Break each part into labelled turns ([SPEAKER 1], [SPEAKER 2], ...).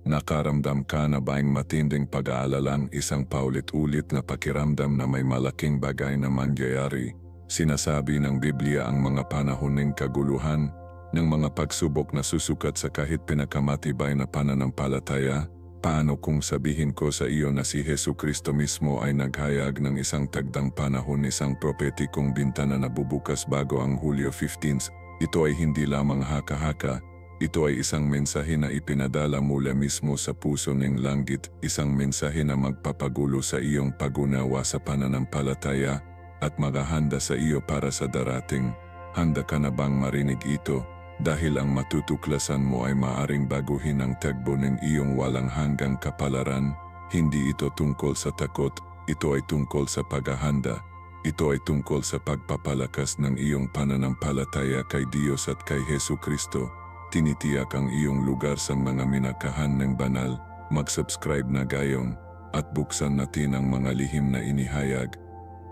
[SPEAKER 1] Nakaramdam ka na baing matinding pag-aalalang isang paulit-ulit na pakiramdam na may malaking bagay na mangyayari? Sinasabi ng Biblia ang mga panahon ng kaguluhan, ng mga pagsubok na susukat sa kahit pinakamatibay na pananampalataya. Paano kung sabihin ko sa iyo na si Jesucristo mismo ay naghayag ng isang tagdang panahon, isang propetikong bintana na bubukas bago ang Hulyo 15? Ito ay hindi lamang haka-haka, ito ay isang mensahe na ipinadala mula mismo sa puso ng langit, isang mensahe na magpapagulo sa iyong pag-unawa sa pananampalataya at maghahanda sa iyo para sa darating. Handa ka na bang marinig ito? Dahil ang matutuklasan mo ay maaring baguhin ang tagbo ng iyong walang hanggang kapalaran. Hindi ito tungkol sa takot, ito ay tungkol sa paghahanda. Ito ay tungkol sa pagpapalakas ng iyong pananampalataya kay Diyos at kay Jesucristo. Tinitiyak ang iyong lugar sa mga minakahan ng banal. Mag-subscribe na gayon at buksan natin ang mga lihim na inihayag.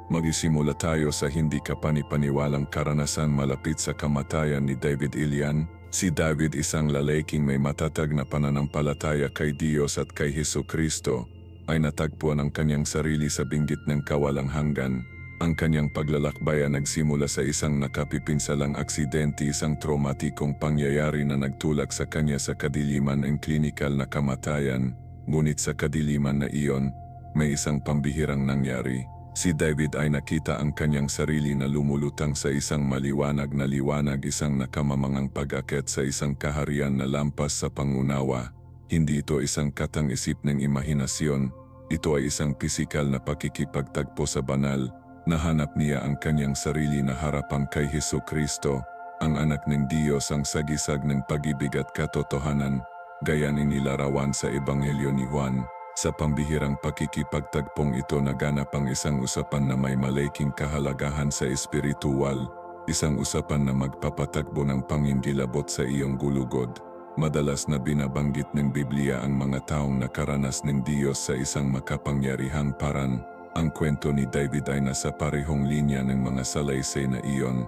[SPEAKER 1] Magsisimula tayo sa hindi kapanipaniwalang karanasan malapit sa kamatayan ni David Ilian. Si David, isang lalaking may matatag na pananampalataya kay Diyos at kay Jesucristo, ay natagpuan ang kanyang sarili sa binggit ng kawalang hanggan. Ang kanyang paglalakbay ay nagsimula sa isang nakapipinsalang aksidente, isang traumatikong pangyayari na nagtulak sa kanya sa kadiliman ng klinikal na kamatayan. Ngunit sa kadiliman na iyon, may isang pambihirang nangyari. Si David ay nakita ang kanyang sarili na lumulutang sa isang maliwanag na liwanag, isang nakamamangang pag-akyat sa isang kaharian na lampas sa pangunawa. Hindi ito isang katang-isip ng imahinasyon, ito ay isang pisikal na pakikipagtagpo sa banal. Nahanap niya ang kanyang sarili na harapan kay Jesucristo, ang anak ng Diyos, ang sagisag ng pag-ibig at katotohanan, gaya ng nilarawan sa Ebanghelyo ni Juan. Sa pambihirang pakikipagtagpong ito naganap ang isang usapan na may malaking kahalagahan sa espiritual, isang usapan na magpapatakbo ng pangingilabot sa iyong gulugod. Madalas na binabanggit ng Biblia ang mga taong nakaranas ng Diyos sa isang makapangyarihang paraan. Ang kwento ni David ay nasa parehong linya ng mga salaysay na iyon.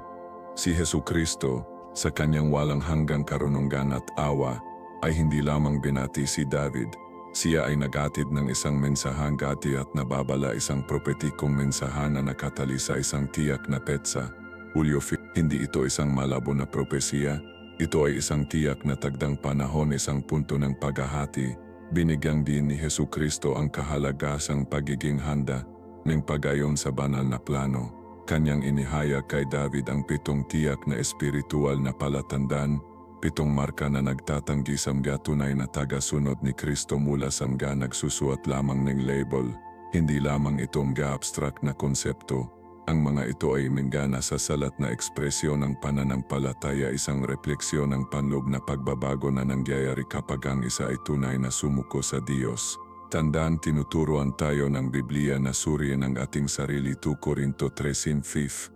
[SPEAKER 1] Si Jesucristo, sa kanyang walang hanggang karunungan at awa, ay hindi lamang binati si David. Siya ay nagatid ng isang mensahang gati at nababala, isang propetikong mensahan na nakatali sa isang tiyak na petsa. Hulyo, hindi ito isang malabo na propesiya. Ito ay isang tiyak na tagdang panahon, isang punto ng paghahati. Binigyang din ni Jesucristo ang kahalagasang pagiging handa ng pagayon sa banal na plano. Kanyang inihayag kay David ang 7 tiyak na espiritual na palatandaan, 7 marka na nagtatanggi sa mga tunay na taga-sunod ni Kristo mula sa mga nagsusuot lamang ng label. Hindi lamang ito mga abstract na konsepto. Ang mga ito ay mga nasa salat na ekspresyon ng pananampalataya, isang refleksyon ng panloob na pagbabago na nangyayari kapag ang isa ay tunay na sumuko sa Diyos. Tandaan, tinuturuan tayo ng Biblia na suriin ang ating sarili. 2 Corinto 3:5.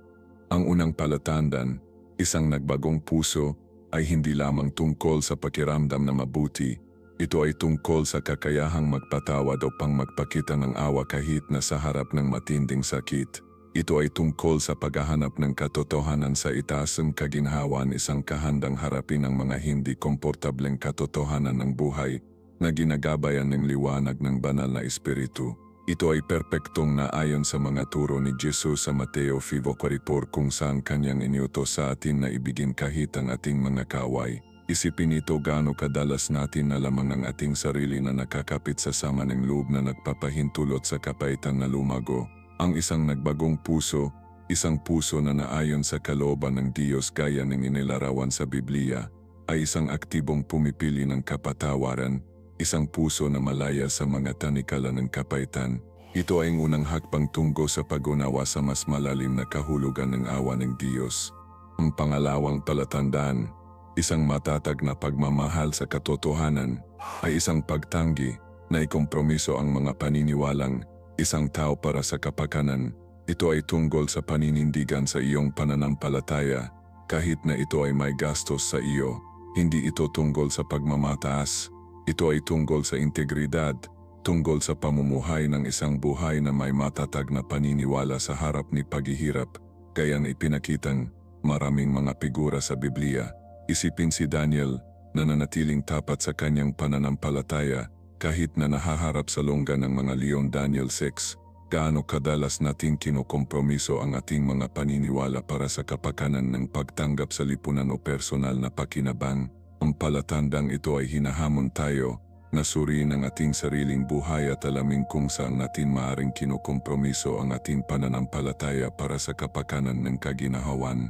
[SPEAKER 1] Ang unang palatandaan, isang nagbagong puso, ay hindi lamang tungkol sa pakiramdam na mabuti. Ito ay tungkol sa kakayahang magpatawad o pang magpakita ng awa kahit na sa harap ng matinding sakit. Ito ay tungkol sa paghahanap ng katotohanan sa itaasang kaginhawan, isang kahandang harapin ang mga hindi komportableng katotohanan ng buhay na ginagabayan ng liwanag ng banal na espiritu. Ito ay perpektong naayon sa mga turo ni Jesus sa Mateo 5:44, kung saan kanyang iniutos sa atin na ibigin kahit ang ating mga kaaway. Isipin ito, gaano kadalas natin na lamang ang ating sarili na nakakapit sa sama ng loob na nagpapahintulot sa kapaitan na lumago. Ang isang nagbagong puso, isang puso na naayon sa kalooban ng Diyos gaya ng inilarawan sa Biblia, ay isang aktibong pumipili ng kapatawaran, isang puso na malaya sa mga tanikala ng kapaitan. Ito ay unang hakbang tungo sa pag-unawa sa mas malalim na kahulugan ng awa ng Diyos. Ang pangalawang palatandaan, isang matatag na pagmamahal sa katotohanan, ay isang pagtanggi na ikompromiso ang mga paniniwalang isang tao para sa kapakanan. Ito ay tungkol sa paninindigan sa iyong pananampalataya, kahit na ito ay may gastos sa iyo. Hindi ito tungkol sa pagmamataas. Ito ay tungkol sa integridad, tungkol sa pamumuhay ng isang buhay na may matatag na paniniwala sa harap ni paghihirap, gaya ng ipinakitang maraming mga figura sa Biblia. Isipin si Daniel, nananatiling tapat sa kanyang pananampalataya kahit na nahaharap sa longga ng mga leon. Daniel 6. Gaano kadalas natin kinokompromiso ang ating mga paniniwala para sa kapakanan ng pagtanggap sa lipunan o personal na pakinabang? Ang palatandang ito ay hinahamon tayo na suriin ang ating sariling buhay at alamin kung saan natin maaring kinokompromiso ang ating pananampalataya para sa kapakanan ng kaginahawan.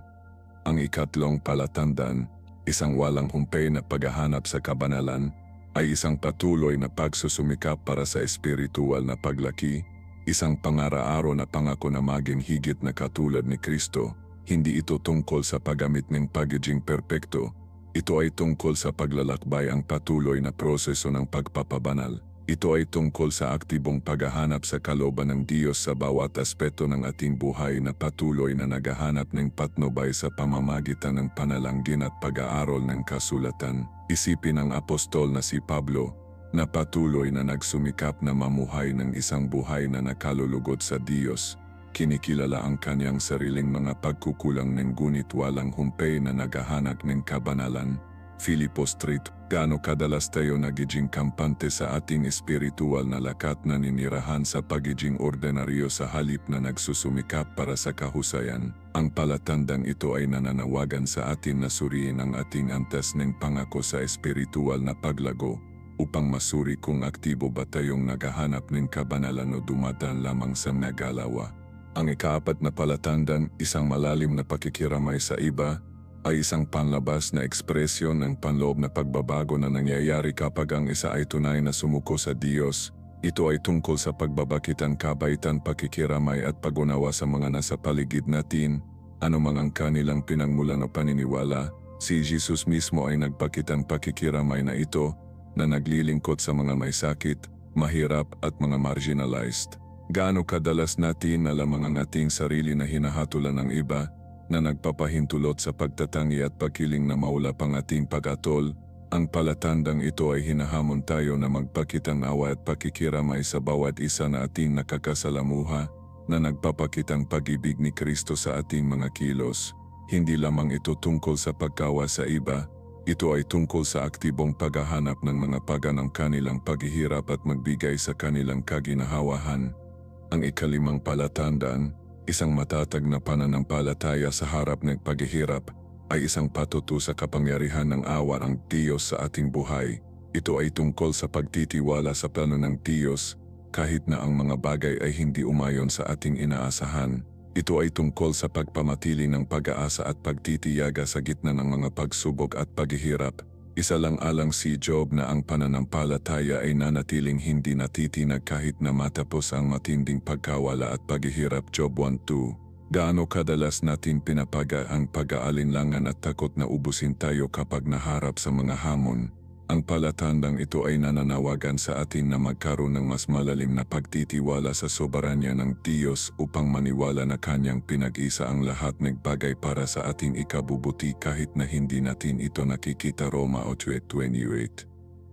[SPEAKER 1] Ang ikatlong palatandaan, isang walang humpay na paghahanap sa kabanalan, ay isang patuloy na pagsusumikap para sa espiritual na paglaki, isang pangaraaro na pangako na maging higit na katulad ni Kristo. Hindi ito tungkol sa paggamit ng pagiging perpekto. Ito ay tungkol sa paglalakbay ang patuloy na proseso ng pagpapabanal. Ito ay tungkol sa aktibong paghahanap sa kalooban ng Diyos sa bawat aspeto ng ating buhay na patuloy na naghahanap ng patnubay sa pamamagitan ng panalangin at pag-aaral ng kasulatan. Isipin ang apostol na si Pablo, na patuloy na nagsumikap na mamuhay ng isang buhay na nakalulugod sa Diyos. Kinikilala ang kanyang sariling mga pagkukulang ng ngunit walang humpay na naghahanap ng kabanalan. Filipos 3. Gaano kadalas tayo nagiging kampante sa ating espiritual na lakat na ninirahan sa pagiging ordinaryo sa halip na nagsusumikap para sa kahusayan? Ang palatandang ito ay nananawagan sa atin na suriin ang ating antas ng pangako sa espiritual na paglago, upang masuri kung aktibo ba tayong naghahanap ng kabanalan o dumadaan lamang sa nagalawa. Ang ikaapat na palatandang, isang malalim na pakikiramay sa iba, ay isang panlabas na ekspresyon ng panloob na pagbabago na nangyayari kapag ang isa ay tunay na sumuko sa Diyos. Ito ay tungkol sa pagbabakitan, kabaitan, pakikiramay at pag-unawa sa mga nasa paligid natin, anumang ang kanilang pinagmulan o paniniwala. Si Jesus mismo ay nagpakitang pakikiramay na ito, na naglilingkod sa mga may sakit, mahirap at mga marginalized. Gaano kadalas natin na lamang ang ating sarili na hinahatulan ng iba, na nagpapahintulot sa pagtatangi at pagkiling na maulap ang ating pag-atol? Ang palatandang ito ay hinahamon tayo na magpakitang awa at pakikiramay sa bawat isa na ating nakakasalamuha, na nagpapakitang pag-ibig ni Kristo sa ating mga kilos. Hindi lamang ito tungkol sa pagkawa sa iba, ito ay tungkol sa aktibong paghahanap ng mga paganang kanilang paghihirap at magbigay sa kanilang kaginahawahan. Ang ikalimang palatandaan, isang matatag na pananampalataya sa harap ng paghihirap, ay isang patutu sa kapangyarihan ng awa ng Diyos sa ating buhay. Ito ay tungkol sa pagtitiwala sa plano ng Diyos, kahit na ang mga bagay ay hindi umayon sa ating inaasahan. Ito ay tungkol sa pagpamatili ng pag-aasa at pagtitiyaga sa gitna ng mga pagsubok at paghihirap. Isa lang alang si Job na ang pananampalataya ay nanatiling hindi natitinag kahit na matapos ang matinding pagkawala at paghihirap. Job 1:2. Gaano kadalas natin pinapaga ang pag-aalinlangan at takot na ubusin tayo kapag naharap sa mga hamon? Ang palatandang ito ay nananawagan sa atin na magkaroon ng mas malalim na pagtitiwala sa soberanya ng Diyos upang maniwala na Kanyang pinag-isa ang lahat ng bagay para sa ating ikabubuti kahit na hindi natin ito nakikita. Roma 8:28.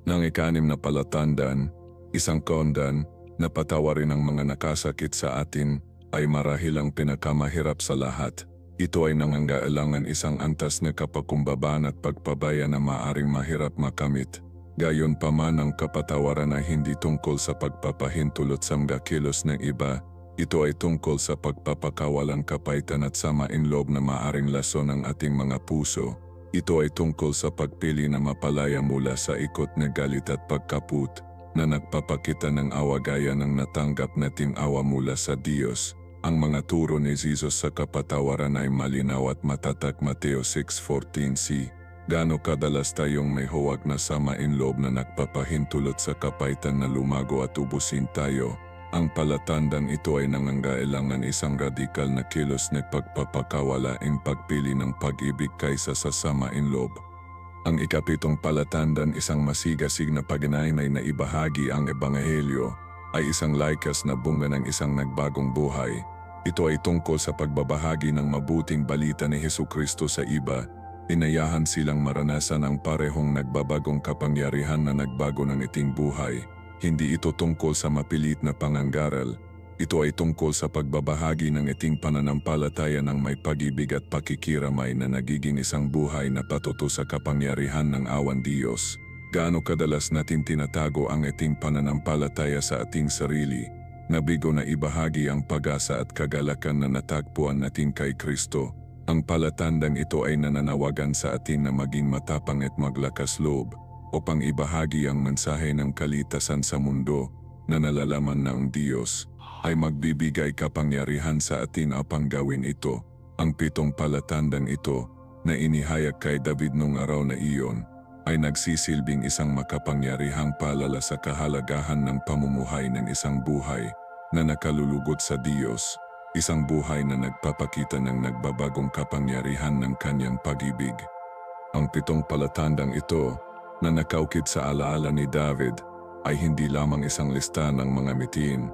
[SPEAKER 1] Nang ikanim na palatandaan, isang kaundan na patawarin ang mga nakasakit sa atin ay marahil ang pinakamahirap sa lahat. Ito ay nangangailangan isang antas na kapakumbabaan at pagpabaya na maaring mahirap makamit. Gayon pa man, ang kapatawaran ay hindi tungkol sa pagpapahintulot sa mga kilos ng iba. Ito ay tungkol sa pagpapakawalang kapaitan at samain-loob na maaring lason ng ating mga puso. Ito ay tungkol sa pagpili na mapalaya mula sa ikot na galit at pagkaput, na nagpapakita ng awa gaya ng natanggap nating awa mula sa Diyos. Ang mga turo ni Jesus sa kapatawaran ay malinaw at matatag. Mateo 6:14c. Gaano kadalas tayong may huwag na samain-loob na nagpapahintulot sa kapaitan na lumago at ubusin tayo? Ang palatandang ito ay nangangailangan isang radikal na kilos na pagpapakawalaing pagpili ng pag-ibig kaysa sa samain-loob. Ang ikapitong palatandang, isang masigasig na pagnainay na ibahagi ang ebanghelyo, ay isang likas na bunga ng isang nagbagong buhay. Ito ay tungkol sa pagbabahagi ng mabuting balita ni Hesukristo sa iba. Inayahan silang maranasan ang parehong nagbabagong kapangyarihan na nagbago ng iting buhay. Hindi ito tungkol sa mapilit na pangangaral. Ito ay tungkol sa pagbabahagi ng iting pananampalataya ng may pag-ibig at pakikiramay na nagiging isang buhay na patuto sa kapangyarihan ng awan Diyos. Gaano kadalas natin tinatago ang iting pananampalataya sa ating sarili, nabigo na ibahagi ang pag-asa at kagalakan na natagpuan natin kay Kristo. Ang palatandang ito ay nananawagan sa atin na maging matapang at maglakas loob upang ibahagi ang mensahe ng kalitasan sa mundo na nalalaman na ang Diyos ay magbibigay kapangyarihan sa atin upang gawin ito. Ang 7 palatandang ito na inihayag kay David noong araw na iyon ay nagsisilbing isang makapangyarihang paalala sa kahalagahan ng pamumuhay ng isang buhay na nakalulugod sa Diyos, isang buhay na nagpapakita ng nagbabagong kapangyarihan ng kanyang pag-ibig. Ang 7 palatandang ito na nakaukit sa alaala ni David ay hindi lamang isang lista ng mga mitiin.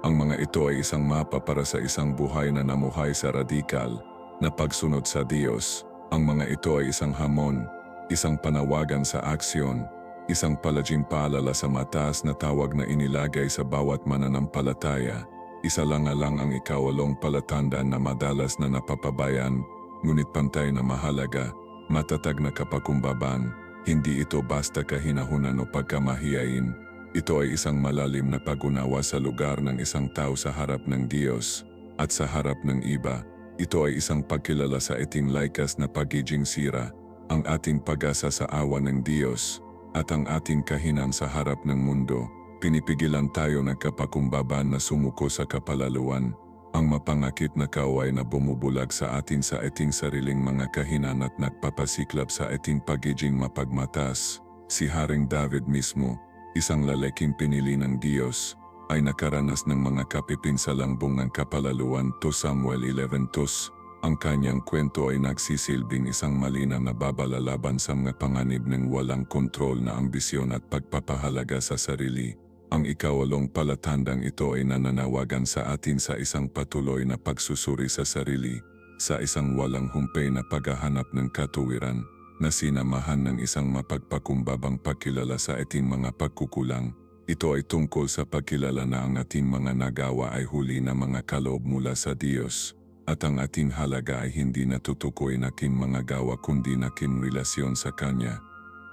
[SPEAKER 1] Ang mga ito ay isang mapa para sa isang buhay na namuhay sa radikal na pagsunod sa Diyos. Ang mga ito ay isang hamon, isang panawagan sa aksyon, isang palaging paalala sa mataas na tawag na inilagay sa bawat mananampalataya. Isa lang ang ikawalong palatandaan na madalas na napapabayan, ngunit pantay na mahalaga, matatag na kapakumbabaan. Hindi ito basta kahinahunan o pagkamahiyain. Ito ay isang malalim na pag-unawa sa lugar ng isang tao sa harap ng Diyos at sa harap ng iba. Ito ay isang pagkilala sa ating likas na pagiging sira, ang ating pag-asa sa awa ng Diyos, at ang ating kahinaan sa harap ng mundo. Pinipigilan tayo ng kapakumbabaan na sumuko sa kapalaluan, ang mapangakit na kaaway na bumubulag sa atin sa ating sariling mga kahinaan at nagpapasiklab sa ating pagiging mapagmatas. Si Haring David mismo, isang lalaking pinili ng Diyos, ay nakaranas ng mga kapipinsalambong ng kapalaluan. 2 Samuel 11:2. Ang kanyang kwento ay nagsisilbing isang malinaw na babala laban sa mga panganib ng walang kontrol na ambisyon at pagpapahalaga sa sarili. Ang ikawalong palatandang ito ay nananawagan sa atin sa isang patuloy na pagsusuri sa sarili, sa isang walang humpay na paghahanap ng katuwiran, na sinamahan ng isang mapagpakumbabang pagkilala sa ating mga pagkukulang. Ito ay tungkol sa pagkilala na ang ating mga nagawa ay huli na mga kaloob mula sa Diyos, at ang ating halaga ay hindi natutukoy na aking mga gawa kundi na aking relasyon sa Kanya.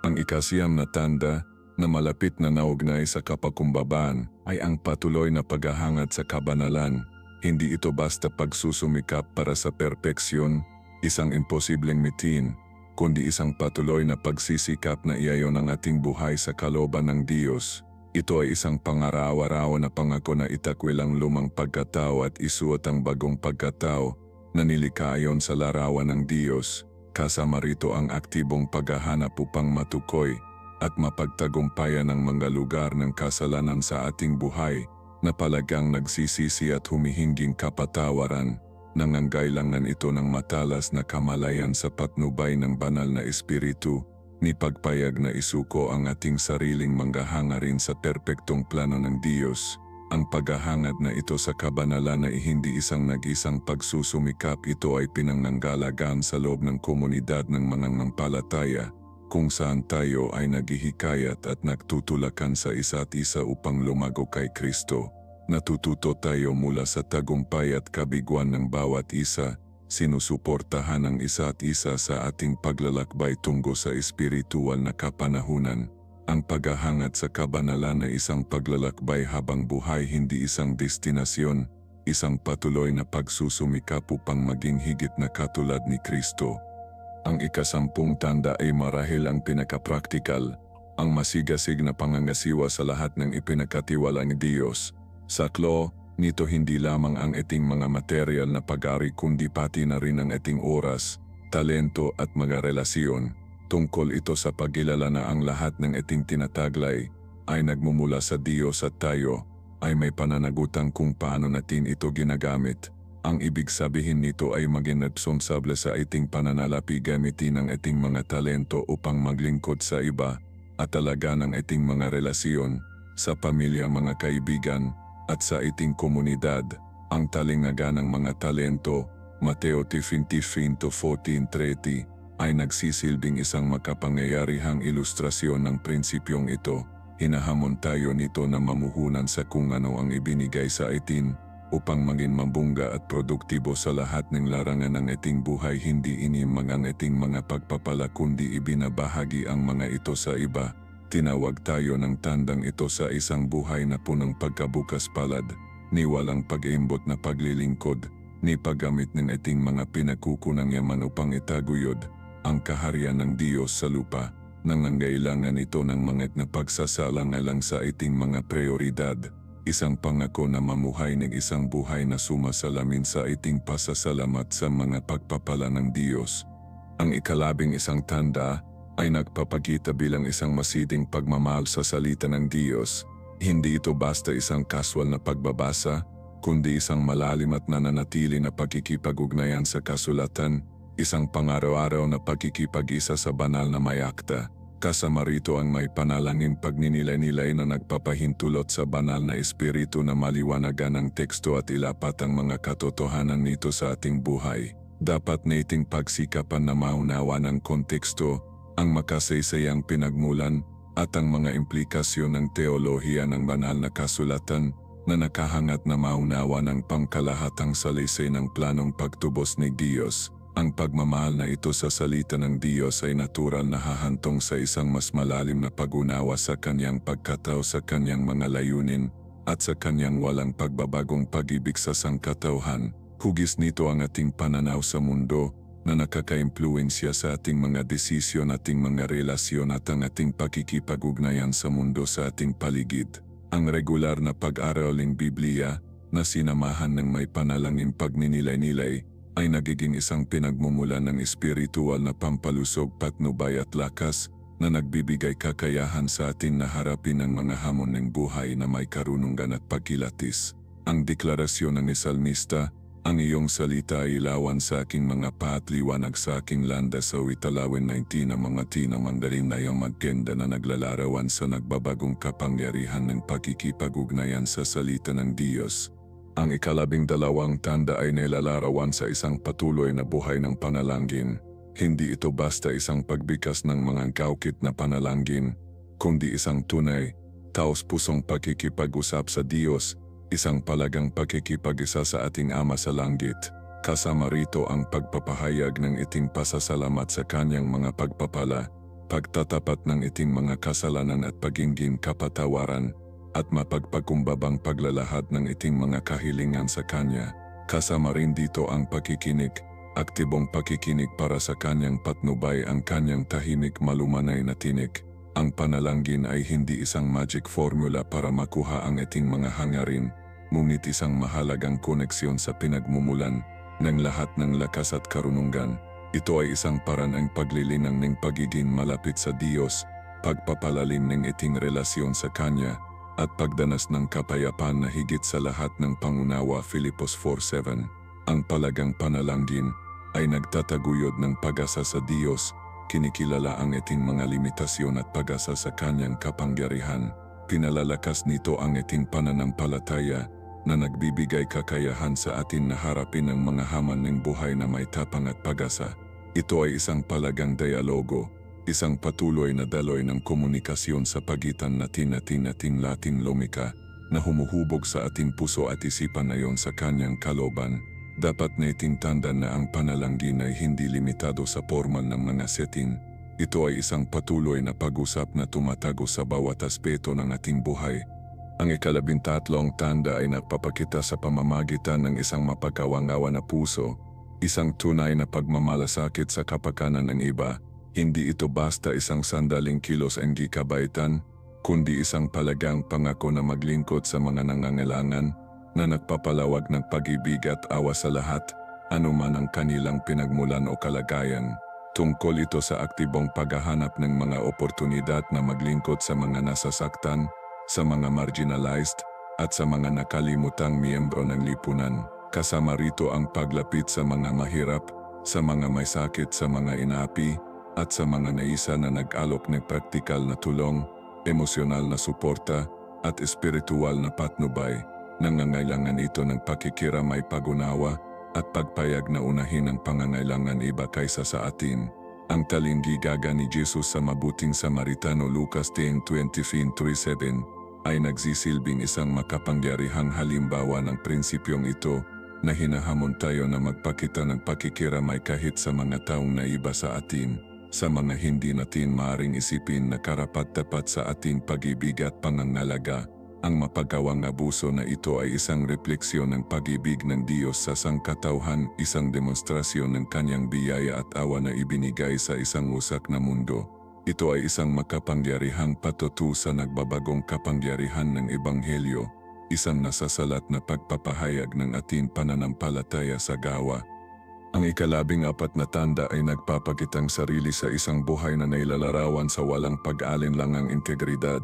[SPEAKER 1] Ang ikasiyam na tanda na malapit na naugnay sa kapakumbabaan ay ang patuloy na paghahangad sa kabanalan. Hindi ito basta pagsusumikap para sa perpeksyon, isang imposibleng mitin, kundi isang patuloy na pagsisikap na iayon ang ating buhay sa kalooban ng Diyos. Ito ay isang pangaraw-araw na pangako na itakwil ang lumang pagkatao at isuot ang bagong pagkatao na nilikha ayon sa larawan ng Diyos. Kasama rito ang aktibong paghahanap upang matukoy at mapagtagumpayan ang mga lugar ng kasalanan sa ating buhay na palagang nagsisisi at humihingging kapatawaran. Nangangailangan ito ng matalas na kamalayan sa patnubay ng banal na espiritu, ni pagpayag na isuko ang ating sariling manggahangarin sa perpektong plano ng Diyos. Ang paghahangad na ito sa kabanalan ay hindi isang nag-isang pagsusumikap, ito ay pinanganggalagaan sa loob ng komunidad ng mananampalataya, kung saan tayo ay naghihikayat at nagtutulakan sa isa't isa upang lumago kay Kristo. Natututo tayo mula sa tagumpay at kabiguan ng bawat isa, sinusuportahan ang isa't isa sa ating paglalakbay tungo sa espiritual na kapanahunan. Ang paghahangad sa kabanalan ay isang paglalakbay habang buhay, hindi isang destinasyon, isang patuloy na pagsusumikap upang maging higit na katulad ni Kristo. Ang ikasampung tanda ay marahil ang pinakapraktikal, ang masigasig na pangangasiwa sa lahat ng ipinakatiwala ni Diyos. Saklo, nito hindi lamang ang ating mga material na pag-ari kundi pati na rin ang ating oras, talento at mga relasyon. Tungkol ito sa pagkilala na ang lahat ng ating tinataglay ay nagmumula sa Diyos at tayo ay may pananagutan kung paano natin ito ginagamit. Ang ibig sabihin nito ay maging responsable sa ating pananalapi gamitin ang ating mga talento upang maglingkod sa iba at talaga ng ating mga relasyon sa pamilya, mga kaibigan at sa ating komunidad. Ang talingaga ng mga talento, Mateo 20:14-30, ay nagsisilbing isang makapangyarihang ilustrasyon ng prinsipyong ito. Hinahamon tayo nito na mamuhunan sa kung ano ang ibinigay sa atin, upang maging mabungga at produktibo sa lahat ng larangan ng ating buhay. Hindi inimang ang ating mga pagpapala kundi ibinabahagi ang mga ito sa iba. Tinawag tayo ng tandang ito sa isang buhay na punong pagkabukas palad, ni walang pag-iimbot na paglilingkod, ni paggamit ng ating mga pinagkukunang yaman upang itaguyod ang kaharian ng Diyos sa lupa. Nangangailangan ito ng mga na pagsasalang-alang sa ating mga prioridad. Isang pangako na mamuhay ng isang buhay na sumasalamin sa ating pasasalamat sa mga pagpapala ng Diyos. Ang ikalabing isang tanda ay nagpapakita bilang isang masiding pagmamahal sa salita ng Diyos. Hindi ito basta isang casual na pagbabasa, kundi isang malalim at nananatili na pagkikipag-ugnayan sa kasulatan, isang pang-araw-araw na pagkikipag-isa sa banal na may akta. Kasama rito ang may panalangin pagninilay-nilay na nagpapahintulot sa banal na espiritu na maliwanagan ang teksto at ilapat ang mga katotohanan nito sa ating buhay. Dapat nating pagsikapan na maunawa ng konteksto, ang makasaysayang pinagmulan, at ang mga implikasyon ng teolohiya ng banal na kasulatan na nakahangat na maunawa ng pangkalahatang salaysay ng planong pagtubos ni Diyos. Ang pagmamahal na ito sa salita ng Diyos ay natural na hahantong sa isang mas malalim na pag-unawa sa kanyang pagkatao, sa kanyang mga layunin, at sa kanyang walang pagbabagong pag-ibig sa sangkatauhan. Hugis nito ang ating pananaw sa mundo na nakaka-impluensya sa ating mga desisyon, ating mga relasyon at ang ating pakikipag-ugnayan sa mundo sa ating paligid. Ang regular na pag-aral ng Biblia na sinamahan ng may panalangin pagninilay-nilay ay nagiging isang pinagmumulan ng espiritual na pampalusog, patnubay at lakas na nagbibigay kakayahan sa atin na harapin ang mga hamon ng buhay na may karunungan at pagkilatis. Ang deklarasyon ng salmista, "Ang iyong salita ay ilawan sa aking mga paa at liwanag sa aking landas," sa Witalawin 19 ang mga tinamanggaling na iyong magkenda na naglalarawan sa nagbabagong kapangyarihan ng pakikipag-ugnayan sa salita ng Diyos. Ang ikalabing dalawang tanda ay nilalarawan sa isang patuloy na buhay ng panalangin. Hindi ito basta isang pagbikas ng mga kaukit na panalangin, kundi isang tunay, taos-pusong pakikipag-usap sa Diyos, isang palagang pakikipag-isa sa ating Ama sa Langit. Kasama rito ang pagpapahayag ng iting pasasalamat sa kanyang mga pagpapala, pagtatapat ng iting mga kasalanan at pagiging kapatawaran, at mapagpakumbabang paglalahad ng iting mga kahilingan sa Kanya. Kasama rin dito ang pakikinig, aktibong pakikinig para sa Kanyang patnubay, ang Kanyang tahimik malumanay na tinig. Ang panalangin ay hindi isang magic formula para makuha ang iting mga hangarin, ngunit isang mahalagang koneksyon sa pinagmumulan ng lahat ng lakas at karunungan. Ito ay isang paraan ng paglilinang ng pagiging malapit sa Diyos, pagpapalalim ng iting relasyon sa Kanya, at pagdanas ng kapayapaan na higit sa lahat ng pangunawa. Filipos 4:7. Ang palagang panalangin ay nagtataguyod ng pag-asa sa Diyos, kinikilala ang iting mga limitasyon at pag-asa sa Kanyang kapangyarihan. Pinalalakas nito ang iting pananampalataya na nagbibigay kakayahan sa atin na harapin ang mga hamon ng buhay na may tapang at pag-asa. Ito ay isang palagang dialogo, isang patuloy na daloy ng komunikasyon sa pagitan nating lating lumika na humuhubog sa ating puso at isipan ayon sa Kanyang kalooban. Dapat nating tandaan na ang panalangin ay hindi limitado sa formal ng mga setting. Ito ay isang patuloy na pag-usap na tumatago sa bawat aspeto ng ating buhay. Ang ikalabintatlong tanda ay nagpapakita sa pamamagitan ng isang mapagkawangawa na puso, isang tunay na pagmamalasakit sa kapakanan ng iba. Hindi ito basta isang sandaling kilos ang gikabaitan, kundi isang palagang pangako na maglingkod sa mga nangangailangan, na nagpapalawag ng pag-ibig at awa sa lahat, anuman ang kanilang pinagmulan o kalagayan. Tungkol ito sa aktibong paghahanap ng mga oportunidad na maglingkod sa mga nasasaktan, sa mga marginalized, at sa mga nakalimutang miyembro ng lipunan. Kasama rito ang paglapit sa mga mahirap, sa mga may sakit, sa mga inaapi, at sa mga naisa na nag-alok ng praktikal na tulong, emosyonal na suporta, at espiritual na patnubay. Nangangailangan ito ng pakikiramay, pag-unawa, at pagpayag na unahin ang pangangailangan iba kaysa sa atin. Ang talinggigaga ni Jesus sa mabuting Samaritano, Lucas 10:23-7, ay nagsisilbing isang makapangyarihang halimbawa ng prinsipyong ito na hinahamon tayo na magpakita ng pakikiramay kahit sa mga taong naiba sa atin, sa mga hindi natin maaring isipin na karapat-dapat sa ating pag-ibig at pangangalaga. Ang mapagawang abuso na ito ay isang refleksyon ng pag-ibig ng Diyos sa sangkatauhan, isang demonstrasyon ng kanyang biyaya at awa na ibinigay sa isang wasak na mundo. Ito ay isang makapangyarihang patutu sa nagbabagong kapangyarihan ng Ebanghelyo, isang nasasalat na pagpapahayag ng ating pananampalataya sa gawa. Ang ika-14 na tanda ay nagpapakitang sarili sa isang buhay na nailalarawan sa walang pag-alinlangang integridad.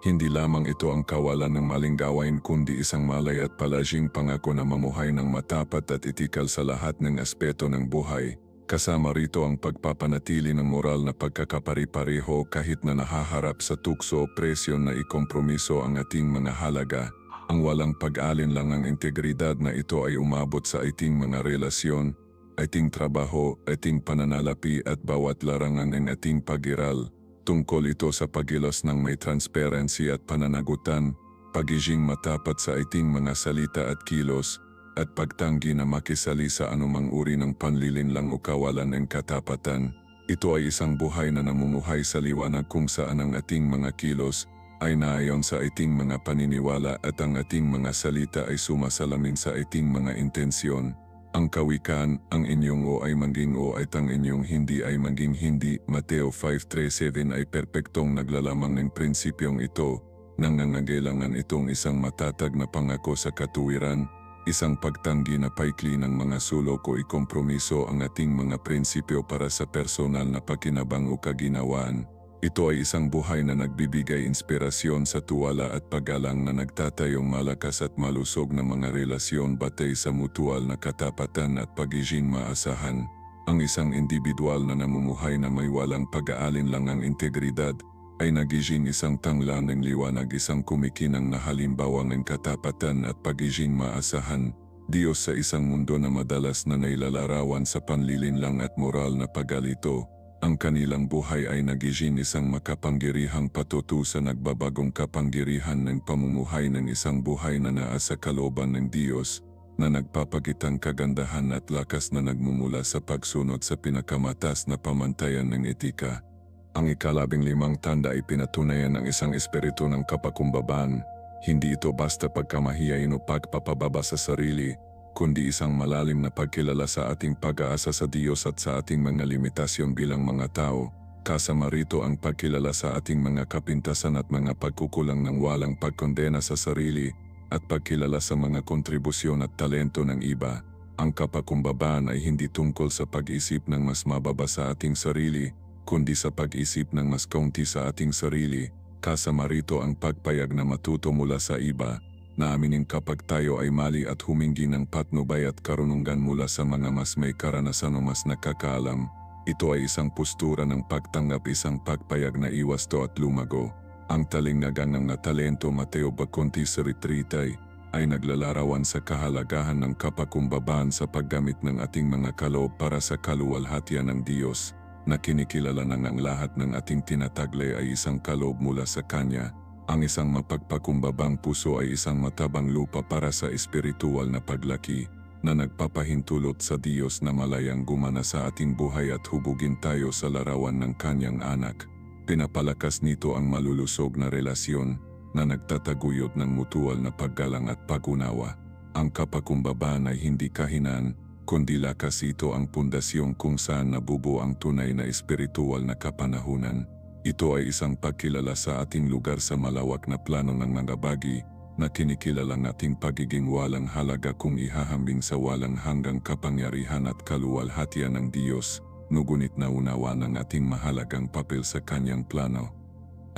[SPEAKER 1] Hindi lamang ito ang kawalan ng maling gawain kundi isang malay at palaging pangako na mamuhay ng matapat at etikal sa lahat ng aspeto ng buhay. Kasama rito ang pagpapanatili ng moral na pagkakapari-pareho kahit na nahaharap sa tukso o presyon na ikompromiso ang ating mga halaga. Ang walang pag-alinlangang integridad na ito ay umabot sa ating mga relasyon, ating trabaho, ating pananalapi at bawat larangan ng ating pag-iral. Tungkol ito sa pagilos ng may transparency at pananagutan, pagiging matapat sa ating mga salita at kilos, at pagtanggi na makisali sa anumang uri ng panlilinlang o kawalan ng katapatan. Ito ay isang buhay na namumuhay sa liwanag kung saan ang ating mga kilos ay naayon sa ating mga paniniwala at ang ating mga salita ay sumasalamin sa ating mga intensyon. Ang kawikaan, ang inyong o ay maging o at ang inyong hindi ay maging hindi, Mateo 5:37 ay perpektong naglalamang ng prinsipyong ito. Nangangailangan itong isang matatag na pangako sa katuwiran, isang pagtanggi na paikli ng mga sulok o ikompromiso ang ating mga prinsipyo para sa personal na pakinabang o kaginawaan. Ito ay isang buhay na nagbibigay inspirasyon sa tuwala at paggalang na nagtatayong malakas at malusog na mga relasyon batay sa mutual na katapatan at pagiging maasahan. Ang isang individual na namumuhay na may walang pag-aalinlangang integridad ay nagiging isang tangla ng liwanag, isang kumikinang na halimbawa ng katapatan at pagiging maasahan. Diyos sa isang mundo na madalas na nailalarawan sa panlilinlang at moral na paggalito. Ang kanilang buhay ay nagiging isang makapangyarihang patutu sa nagbabagong kapangyarihan ng pamumuhay ng isang buhay na naasa kalooban ng Diyos, na nagpapakitang kagandahan at lakas na nagmumula sa pagsunod sa pinakamatas na pamantayan ng etika. Ang ika-15 tanda ay pinatunayan ng isang espiritu ng kapakumbabaan. Hindi ito basta pagkamahiyain o pagpapababa sa sarili, kundi isang malalim na pagkilala sa ating pag-aasa sa Diyos at sa ating mga limitasyon bilang mga tao. Kasama rito ang pagkilala sa ating mga kapintasan at mga pagkukulang ng walang pagkondena sa sarili, at pagkilala sa mga kontribusyon at talento ng iba. Ang kapakumbabaan ay hindi tungkol sa pag-isip ng mas mababa sa ating sarili, kundi sa pag-isip ng mas kaunti sa ating sarili. Kasama rito ang pagpayag na matuto mula sa iba, na aminin kapag tayo ay mali at humingi ng patnubay at karunungan mula sa mga mas may karanasan o mas nakakaalam. Ito ay isang postura ng pagtanggap, isang pagpayag na iwasto at lumago. Ang talingnagan ng talento, Mateo 20:30, ay naglalarawan sa kahalagahan ng kapakumbabaan sa paggamit ng ating mga kaloob para sa kaluwalhatian ng Diyos, na kinikilala ng ang lahat ng ating tinataglay ay isang kaloob mula sa Kanya. Ang isang mapagpakumbabang puso ay isang matabang lupa para sa espiritual na paglaki, na nagpapahintulot sa Diyos na malayang gumana sa ating buhay at hubugin tayo sa larawan ng Kanyang anak. Pinapalakas nito ang malulusog na relasyon, na nagtataguyod ng mutual na paggalang at pag-unawa. Ang kapakumbabaan ay hindi kahinaan, kundi lakas. Ito ang pundasyong kung saan nabubuo ang tunay na espiritual na kapanahunan. Ito ay isang pagkilala sa ating lugar sa malawak na plano ng mga bagay, na kinikilala nating pagiging walang halaga kung ihahambing sa walang hanggang kapangyarihan at kaluwalhatian ng Diyos, ngunit naunawa ng ating mahalagang papel sa Kanyang plano.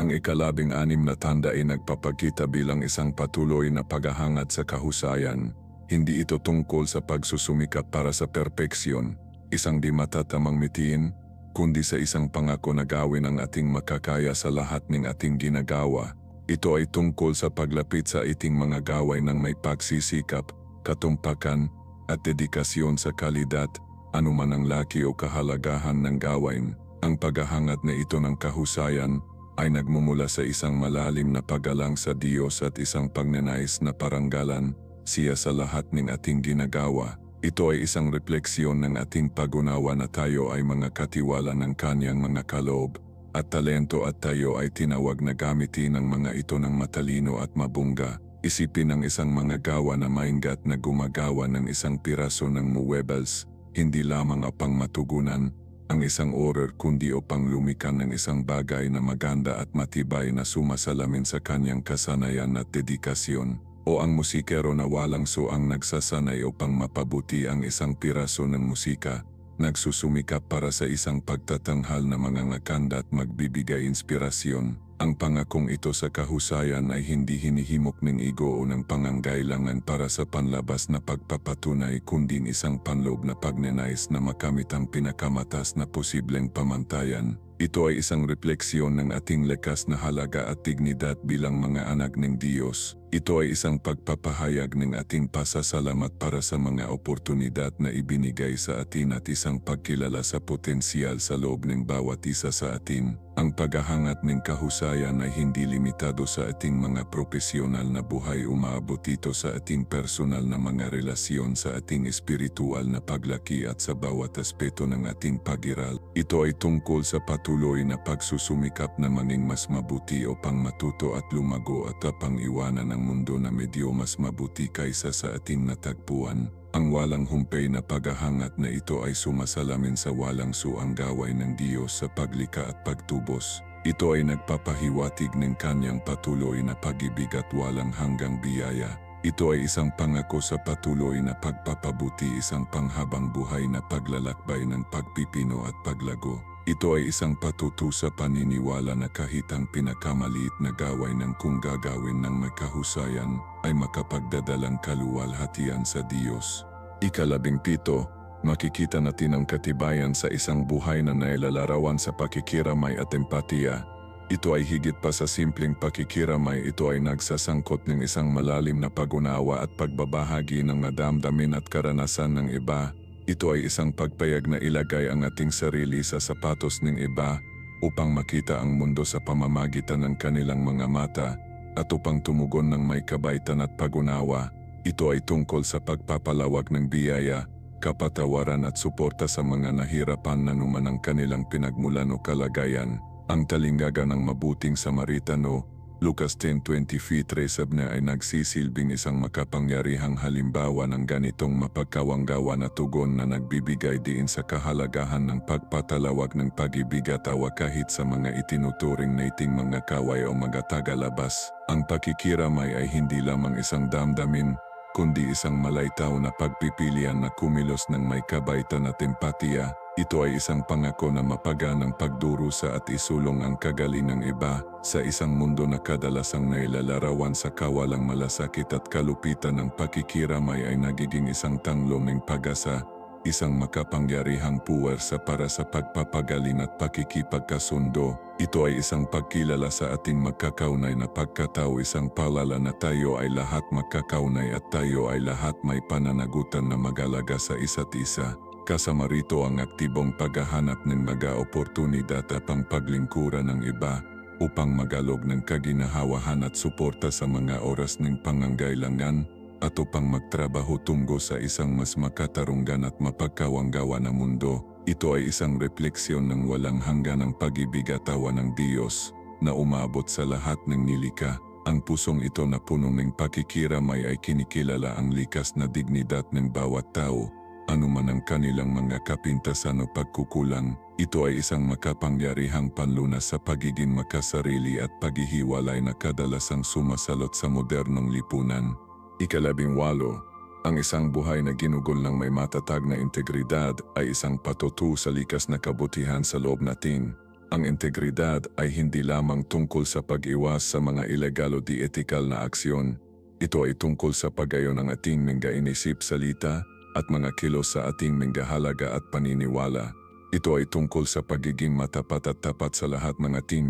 [SPEAKER 1] Ang ika-16 na tanda ay nagpapakita bilang isang patuloy na paghahangad sa kahusayan. Hindi ito tungkol sa pagsusumikap para sa perpeksyon, isang di matatamang mitiin, kundi sa isang pangako na gawin ang ating makakaya sa lahat ng ating ginagawa. Ito ay tungkol sa paglapit sa ating mga gawain ng may pagsisikap, katumpakan, at dedikasyon sa kalidad, anuman ang laki o kahalagahan ng gawain. Ang paghahangad na ito ng kahusayan ay nagmumula sa isang malalim na paggalang sa Diyos at isang pagnanais na paranggalan siya sa lahat ng ating ginagawa. Ito ay isang refleksyon ng ating pag-unawa na tayo ay mga katiwala ng Kanyang mga kaloob at talento at tayo ay tinawag na gamitin ang mga ito ng matalino at mabungga. Isipin ang isang mga gawa na maingat na gumagawa ng isang piraso ng muebles, hindi lamang upang matugunan ang isang orer kundi upang lumikan ng isang bagay na maganda at matibay na sumasalamin sa kanyang kasanayan at dedikasyon. O ang musikero na walang suang nagsasanay upang mapabuti ang isang piraso ng musika, nagsusumikap para sa isang pagtatanghal na mangangakanda at magbibigay inspirasyon. Ang pangakong ito sa kahusayan ay hindi hinihimok ng ego o ng pangangailangan para sa panlabas na pagpapatunay kundi isang panloob na pagnanais na makamit ang pinakamatas na posibleng pamantayan. Ito ay isang refleksyon ng ating likas na halaga at dignidad bilang mga anak ng Diyos. Ito ay isang pagpapahayag ng ating pasasalamat para sa mga oportunidad na ibinigay sa atin at isang pagkilala sa potensyal sa loob ng bawat isa sa atin. Ang paghahangat ng kahusayan ay hindi limitado sa ating mga profesional na buhay, umaabot ito sa ating personal na mga relasyon, sa ating espiritual na paglaki at sa bawat aspeto ng ating pag-iral. Ito ay tungkol sa patuloy na pagsusumikap na maging mas mabuti upang matuto at lumago at upang iwanan ang mundo na medyo mas mabuti kaysa sa ating natagpuan. Ang walang humpay na paghahangat na ito ay sumasalamin sa walang suang gaway ng Diyos sa paglikha at pagtubos. Ito ay nagpapahiwatig ng Kanyang patuloy na pag-ibig at walang hanggang biyaya. Ito ay isang pangako sa patuloy na pagpapabuti, isang panghabang buhay na paglalakbay ng pagpipino at paglago. Ito ay isang patutu sa paniniwala na kahit ang pinakamaliit na gaway ng kung gagawin ng may kahusayan ay makapagdadalang kaluwalhatian sa Diyos. 17, makikita natin ang katibayan sa isang buhay na nailalarawan sa pakikiramay at empatiya. Ito ay higit pa sa simpleng pakikiramay, ito ay nagsasangkot ng isang malalim na pag-unawa at pagbabahagi ng nadamdamin at karanasan ng iba. Ito ay isang pagpayag na ilagay ang ating sarili sa sapatos ng iba upang makita ang mundo sa pamamagitan ng kanilang mga mata at upang tumugon ng may kabaitan at pag-unawa. Ito ay tungkol sa pagpapalawag ng biyaya, kapatawaran at suporta sa mga nahirapan na numan ang kanilang pinagmulan o kalagayan. Ang talinggaga ng mabuting Samaritano, Lucas 10:23 na ay nagsisilbing isang makapangyarihang halimbawa ng ganitong mapagkawanggawa na tugon na nagbibigay diin sa kahalagahan ng pagpatalawag ng pag-ibig at awa kahit sa mga itinuturing na iting mga kaway o mga tagalabas. Ang pakikiramay ay hindi lamang isang damdamin, kundi isang malaitaw na pagpipilian na kumilos ng may kabaitan at empatiya. Ito ay isang pangako na mapaganang pagdurusa at isulong ang kagaling ng iba sa isang mundo na kadalasang nailalarawan sa kawalang malasakit at kalupitan. Ng pakikiramay ay nagiging isang tanglong ng pag-asa, isang makapangyarihang puwersa para sa pagpapagaling at pakikipagkasundo. Ito ay isang pagkilala sa ating magkakaunay na pagkatao, isang paalala na tayo ay lahat magkakaunay at tayo ay lahat may pananagutan na mag-alaga sa isa't isa. Kasama rito ang aktibong paghahanap ng mga oportunidad at ang paglingkuran ng iba upang magalog ng kaginahawahan at suporta sa mga oras ng pangangailangan at upang magtrabaho tungo sa isang mas makatarungan at mapagkawanggawa na mundo. Ito ay isang refleksyon ng walang hangganang pag-ibig at awa ng Diyos na umabot sa lahat ng nilikha. Ang pusong ito na puno ng pakikiramay ay kinikilala ang likas na dignidad ng bawat tao, anuman ang kanilang mga kapintasan o pagkukulang. Ito ay isang makapangyarihang panlunas sa pagiging makasarili at paghihiwalay na kadalasang sumasalot sa modernong lipunan. 18, ang isang buhay na ginugol ng may matatag na integridad ay isang patutu sa likas na kabutihan sa loob natin. Ang integridad ay hindi lamang tungkol sa pag-iwas sa mga ilegal o di-ethical na aksyon. Ito ay tungkol sa pag-ayon ng ating mga inisip, salita, at mga kilos sa ating minggahalaga at paniniwala. Ito ay tungkol sa pagiging matapat at tapat sa lahat ng ating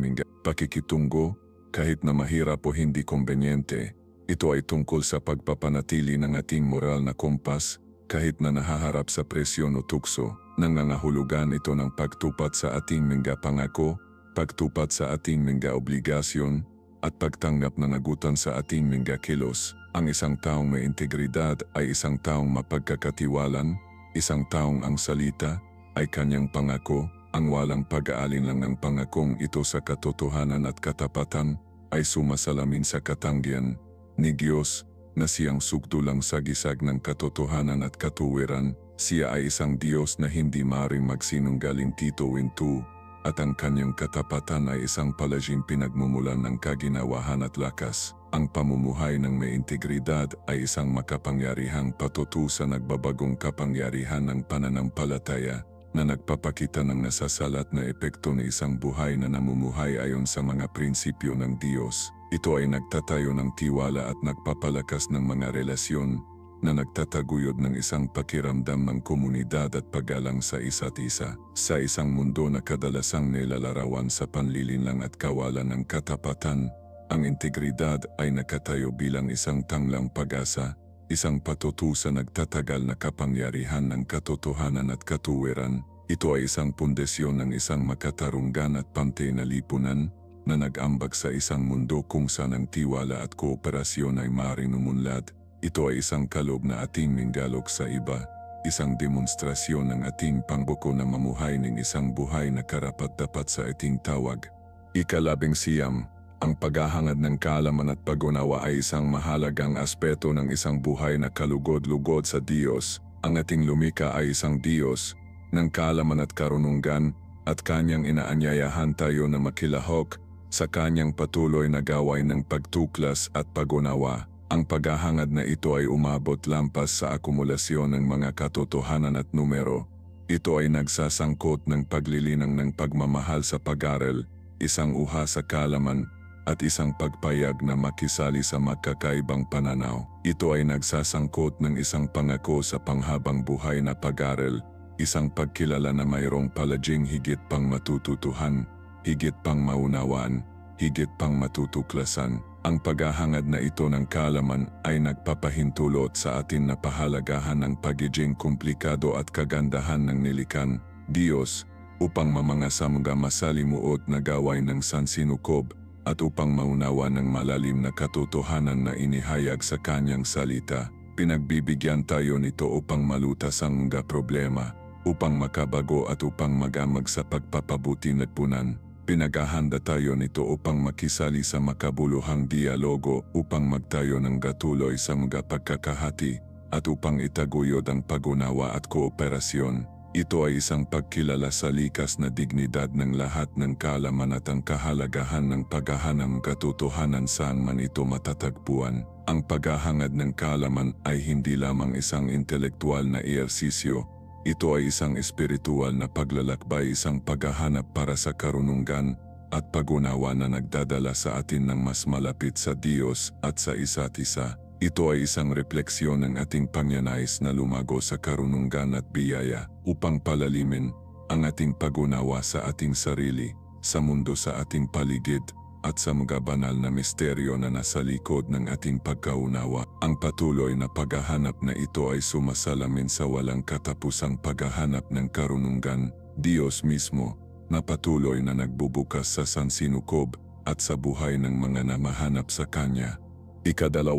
[SPEAKER 1] pakikitungo, kahit na mahirap o hindi kombenyente. Ito ay tungkol sa pagpapanatili ng ating moral na kompas, kahit na nahaharap sa presyon o tukso. Nangangahulugan ito ng pagtupat sa ating mga pangako, pagtupat sa ating mga obligasyon, at pagtanggap ng nagutan sa ating mga kilos. Ang isang taong may integridad ay isang taong mapagkakatiwalaan, isang taong ang salita ay kanyang pangako, ang walang pag-aalinlang ng pangakong ito sa katotohanan at katapatan ay sumasalamin sa katanggihan ni Diyos na siyang sugdulang sagisag ng katotohanan at katuwiran. Siya ay isang Diyos na hindi maaaring magsinungaling. Tito 2, at ang kanyang katapatan ay isang palaging pinagmumulan ng kaginawahan at lakas. Ang pamumuhay ng may integridad ay isang makapangyarihang patutu sa nagbabagong kapangyarihan ng pananampalataya na nagpapakita ng nasasalat na epekto ng isang buhay na namumuhay ayon sa mga prinsipyo ng Diyos. Ito ay nagtatayo ng tiwala at nagpapalakas ng mga relasyon na nagtataguyod ng isang pakiramdam ng komunidad at paggalang sa isa't isa. Sa isang mundo na kadalasang nilalarawan sa panlilinlang at kawalan ng katapatan, ang integridad ay nakatayo bilang isang tanglang pag-asa, isang patutu sa nagtatagal na kapangyarihan ng katotohanan at katuwiran. Ito ay isang pundasyon ng isang makatarunggan at pantay na lipunan na nag-ambag sa isang mundo kung saan ang tiwala at kooperasyon ay maaaring umunlad. Ito ay isang kaloob na ating minggalog sa iba, isang demonstrasyon ng ating pangbuko na mamuhay ng isang buhay na karapat-dapat sa ating tawag. 11, ang paghahangad ng kaalaman at pag-unawa ay isang mahalagang aspeto ng isang buhay na kalugod-lugod sa Diyos. Ang ating lumika ay isang Diyos ng kaalaman at karunungan, at kanyang inaanyayahan tayo na makilahok sa kanyang patuloy na gawain ng pagtuklas at pag-unawa. Ang paghahangad na ito ay umabot lampas sa akumulasyon ng mga katotohanan at numero. Ito ay nagsasangkot ng paglilinang ng pagmamahal sa pag-aral, isang uha sa kaalaman, at isang pagpayag na makisali sa magkakaibang pananaw. Ito ay nagsasangkot ng isang pangako sa panghabang buhay na pag-aral, isang pagkilala na mayroong palaging higit pang matututuhan, higit pang maunawaan, higit pang matutuklasan. Ang paghahangad na ito ng kaalaman ay nagpapahintulot sa atin na pahalagahan ng pagiging komplikado at kagandahan ng nilikan Diyos upang mamangasa mga masalimuot na gawain ng sansinukob, at upang maunawa ng malalim na katotohanan na inihayag sa kanyang salita. Pinagbibigyan tayo nito upang malutas ang mga problema, upang makabago at upang magamag sa pagpapabuti at punan. Pinaghahanda tayo nito upang makisali sa makabuluhang dialogo, upang magtayo ng gatuloy sa mga pagkakahati, at upang itaguyod ang pag-unawa at kooperasyon. Ito ay isang pagkilala sa likas na dignidad ng lahat ng kaalaman at ang kahalagahan ng paghahanap ng katotohanan saan man ito matatagpuan. Ang paghahangad ng kaalaman ay hindi lamang isang intelektual na ehersisyo. Ito ay isang espiritual na paglalakbay, isang paghahanap para sa karunungan at pag-unawa na nagdadala sa atin ng mas malapit sa Diyos at sa isa't isa. Ito ay isang refleksyon ng ating panyanais na lumago sa karunungan at biyaya upang palalimin ang ating pag-unawa sa ating sarili, sa mundo sa ating paligid, at sa mga banal na misteryo na nasa likod ng ating pagkaunawa. Ang patuloy na paghahanap na ito ay sumasalamin sa walang katapusang paghahanap ng karunungan, Diyos mismo, na patuloy na nagbubukas sa sansinukob at sa buhay ng mga namahanap sa Kanya. 12,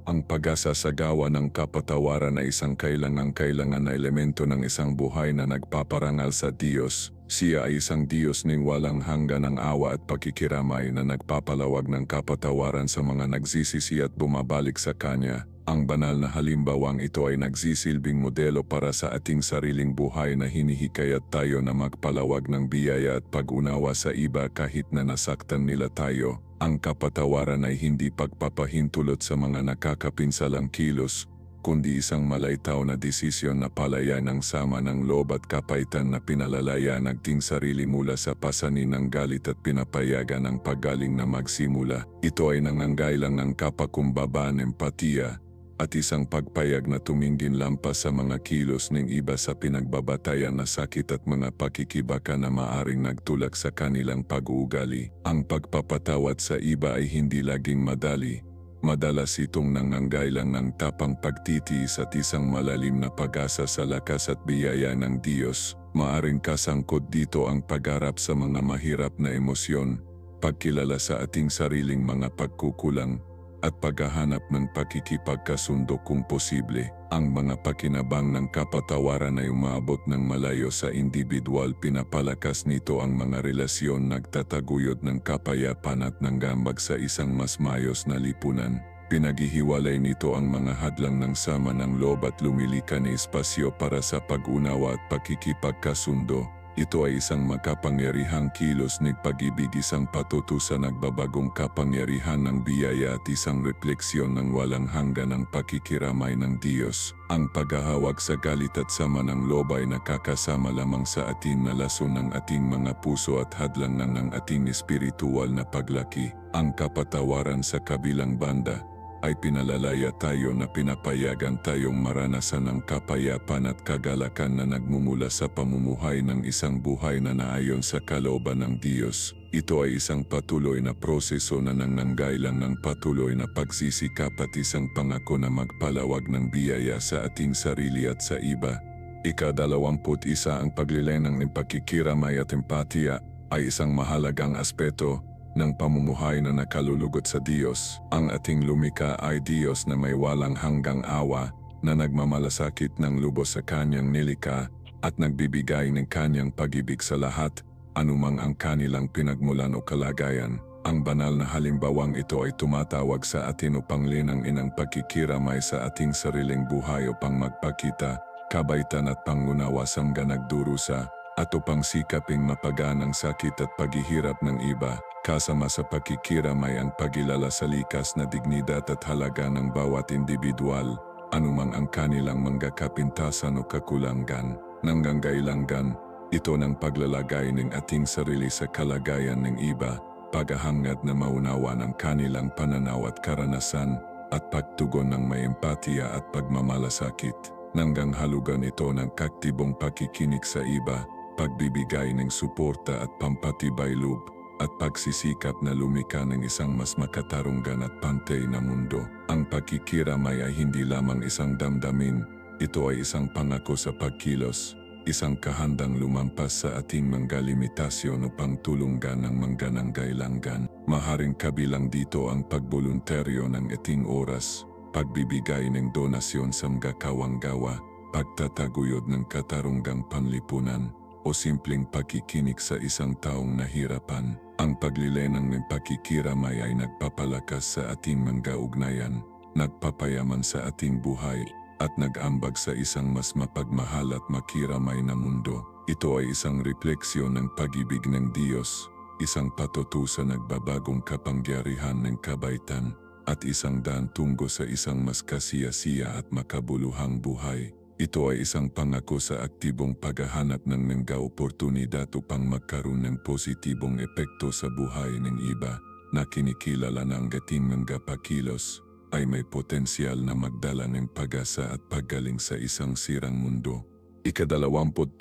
[SPEAKER 1] ang pag-asasagawa ng kapatawaran ay isang kailangan na elemento ng isang buhay na nagpaparangal sa Diyos. Siya ay isang Diyos ng walang hanggan ng awa at pakikiramay na nagpapalawag ng kapatawaran sa mga nagsisisi at bumabalik sa Kanya. Ang banal na halimbawang ito ay nagsisilbing modelo para sa ating sariling buhay na hinihikayat tayo na magpalawag ng biyaya at pag-unawa sa iba kahit na nasaktan nila tayo. Ang kapatawaran ay hindi pagpapahintulot sa mga nakakapinsalang kilos, kundi isang malaitaw na desisyon na palayan ng sama ng loob at kapaitan na pinalalaya ng ating sarili mula sa pasanin ng galit at pinapayagan ng paggaling na magsimula. Ito ay nangangailang ng kapakumbabaan, empatiya, at isang pagpayag na tumingin lampas sa mga kilos ng iba sa pinagbabatayan na sakit at mga pakikibaka na maaring nagtulak sa kanilang pag-uugali. Ang pagpapatawad sa iba ay hindi laging madali, Madalas itong nangangailang ng tapang pagtitiis at isang malalim na pag-asa sa lakas at biyaya ng Diyos. Maaring kasangkot dito ang pagharap sa mga mahirap na emosyon, pagkilala sa ating sariling mga pagkukulang, at paghahanap ng pakikipagkasundo kung posible. Ang mga pakinabang ng kapatawaran ay umaabot ng malayo sa individual, pinapalakas nito ang mga relasyon, nagtataguyod ng kapayapaan at nanggambag sa isang mas maayos na lipunan. Pinaghihiwalay nito ang mga hadlang ng sama ng loob at lumilikan ng espasyo para sa pag-unawa at pakikipagkasundo. Ito ay isang makapangyarihang kilos ng pag-ibig, isang patuto sa nagbabagong kapangyarihan ng biyaya at isang refleksyon ng walang hanggan ng pakikiramay ng Diyos. Ang paghahawak sa galit at sama ng loob ay nakakasama lamang sa atin na lason ng ating mga puso at hadlangan ng ating espiritual na paglaki. Ang kapatawaran sa kabilang banda ay pinalalaya tayo na pinapayagan tayong maranasan ng kapayapaan at kagalakan na nagmumula sa pamumuhay ng isang buhay na naayon sa kalooban ng Diyos. Ito ay isang patuloy na proseso na nangangailangan ng patuloy na pagsisikap at isang pangako na magpalawag ng biyaya sa ating sarili at sa iba. Ika-21 ang paglilenang ng pakikiramay at empatiya ay isang mahalagang aspeto ng pamumuhay na nakalulugot sa Diyos. Ang ating lumikha ay Diyos na may walang hanggang awa, na nagmamalasakit ng lubos sa kanyang nilikha at nagbibigay ng kanyang pag-ibig sa lahat, anumang ang kanilang pinagmulan o kalagayan. Ang banal na halimbawang ito ay tumatawag sa atin upang linangin ang pakikiramay sa ating sariling buhay upang magpakita, kabaitan at pangunawa sa mga nagdurusa, at upang sikaping mapagaan ang sakit at paghihirap ng iba. Kasama sa pakikiramay ang pagilala sa likas na dignidad at halaga ng bawat individual, anumang ang kanilang mga kapintasan o kakulangan. Nangangailangan ito ng paglalagay ng ating sarili sa kalagayan ng iba, paghahangad na maunawa ng kanilang pananaw at karanasan, at pagtugon ng may empatiya at pagmamalasakit. Nangangahulugan ito ng kaktibong pakikinig sa iba, pagbibigay ng suporta at pampatibay loob, at pagsisikap na lumikha ng isang mas makatarungan at pantay na mundo. Ang pakikiramay ay hindi lamang isang damdamin, ito ay isang pangako sa pagkilos, isang kahandang lumampas sa ating mga limitasyon upang tulungan ng mga nangangailangan. Maharing kabilang dito ang pagboluntaryo ng ating oras, pagbibigay ng donasyon sa mga kawanggawa, pagtataguyod ng katarungang panlipunan, o simpleng pakikinig sa isang taong nahirapan. Ang paglilenang ng pakikiramay ay nagpapalakas sa ating mga ugnayan, nagpapayaman sa ating buhay, at nag-ambag sa isang mas mapagmahal at makiramay na mundo. Ito ay isang refleksyon ng pag-ibig ng Diyos, isang patuto sa nagbabagong kapangyarihan ng kabaitan, at isang daan tungo sa isang mas kasiyasiya at makabuluhang buhay. Ito ay isang pangako sa aktibong paghahanap ng mga oportunidad upang magkaroon ng positibong epekto sa buhay ng iba, na kinikilala ng ating mga pakilos ay may potensyal na magdala ng pag-asa at paggaling sa isang sirang mundo. Ika-22,